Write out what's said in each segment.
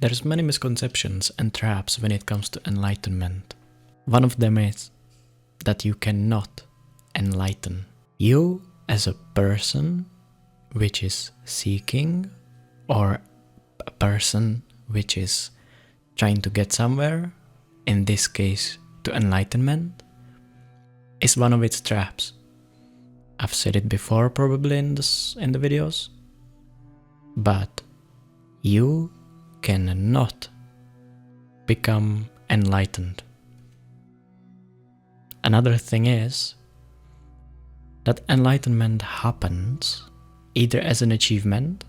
There's many misconceptions and traps when it comes to enlightenment. One of them is that you cannot enlighten. You as a person which is seeking, or a person which is trying to get somewhere, in this case to enlightenment, is one of its traps. I've said it before probably in the videos, but you cannot become enlightened. Another thing is that enlightenment happens either as an achievement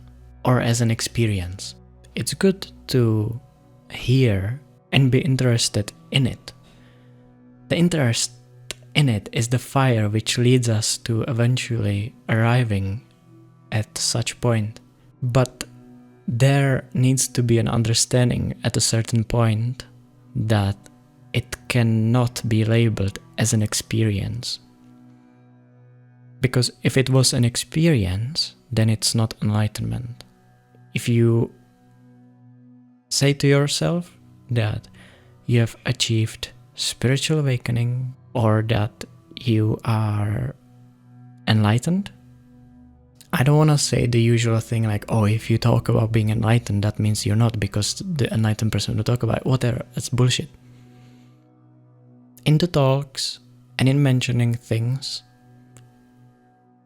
or as an experience. It's good to hear and be interested in it. The interest in it is the fire which leads us to eventually arriving at such point. But there needs to be an understanding at a certain point that it cannot be labeled as an experience. Because if it was an experience, then it's not enlightenment. If you say to yourself that you have achieved spiritual awakening or that you are enlightened, I don't want to say the usual thing like, oh, if you talk about being enlightened, that means you're not, because the enlightened person will talk about it. Whatever, that's bullshit. In the talks and in mentioning things,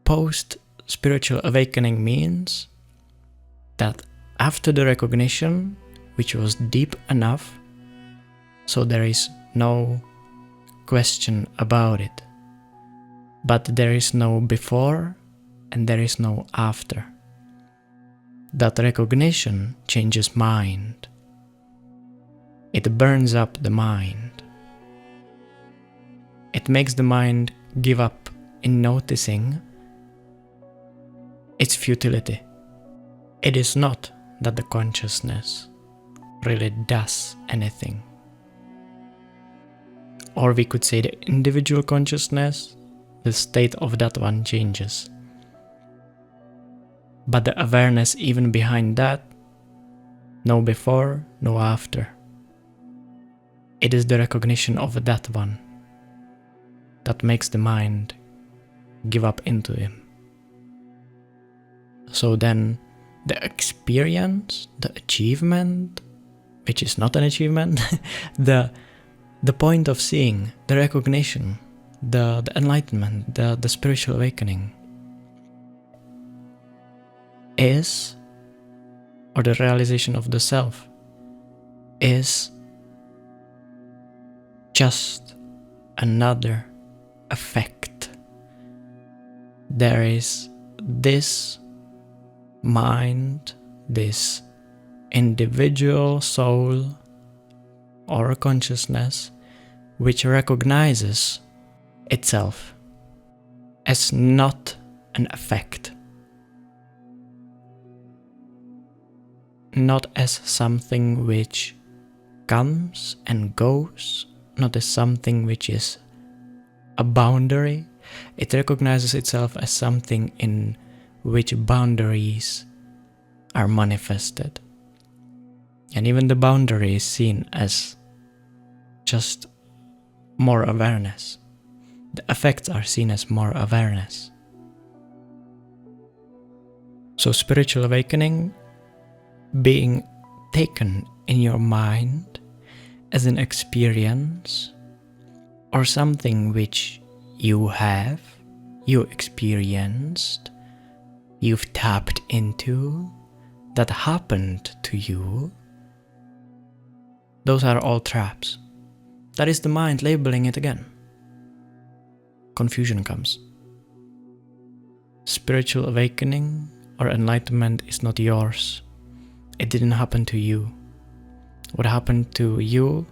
post-spiritual awakening means that after the recognition, which was deep enough, so there is no question about it, but there is no before and there is no after. That recognition changes mind. It burns up the mind. It makes the mind give up in noticing its futility. It is not that the consciousness really does anything. Or we could say the individual consciousness, the state of that one changes. But the awareness even behind that, no before, no after. It is the recognition of that one that makes the mind give up into him. So then the experience, the achievement, which is not an achievement, the point of seeing, the recognition, the enlightenment, the spiritual awakening is, or the realization of the self is just another effect. There is this mind, this individual soul or consciousness which recognizes itself as not an effect, not as something which comes and goes, not as something which is a boundary. It recognizes itself as something in which boundaries are manifested. And even the boundary is seen as just more awareness. The effects are seen as more awareness. So spiritual awakening being taken in your mind as an experience or something which you have, you experienced, you've tapped into, that happened to you, those are all traps. That is the mind labeling it again. Confusion comes. Spiritual awakening or enlightenment is not yours. It didn't happen to you. What happened to you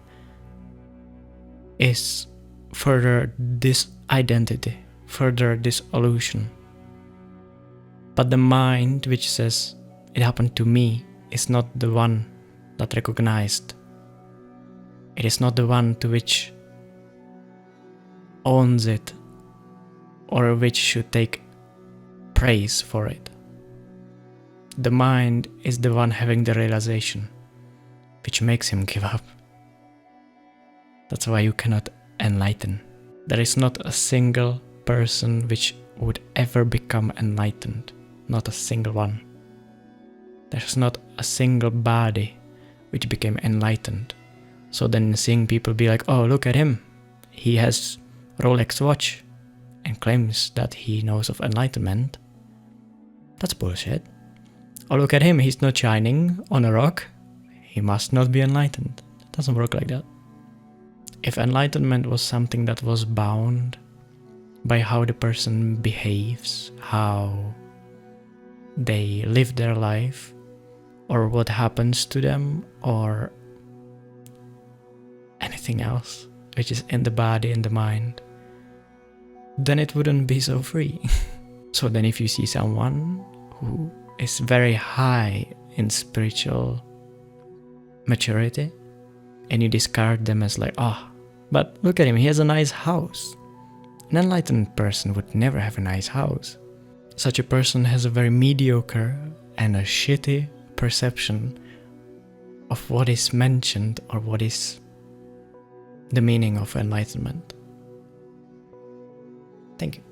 is further disidentity, further dissolution. But the mind which says it happened to me is not the one that recognized. It is not the one to which owns it or which should take praise for it. The mind is the one having the realization. which makes him give up. That's why you cannot enlighten. There is not a single person which would ever become enlightened. Not a single one. There's not a single body which became enlightened. So then seeing people be like, oh, look at him. He has Rolex watch and claims that he knows of enlightenment. That's bullshit. Oh, look at him. He's not shining on a rock. He must not be enlightened. It doesn't work like that. If enlightenment was something that was bound by how the person behaves, how they live their life, or what happens to them, or anything else which is in the body and the mind, then it wouldn't be so free. So then if you see someone who is very high in spiritual maturity, and you discard them as like, oh, but look at him, he has a nice house. An enlightened person would never have a nice house. Such a person has a very mediocre and a shitty perception of what is mentioned or what is the meaning of enlightenment. Thank you.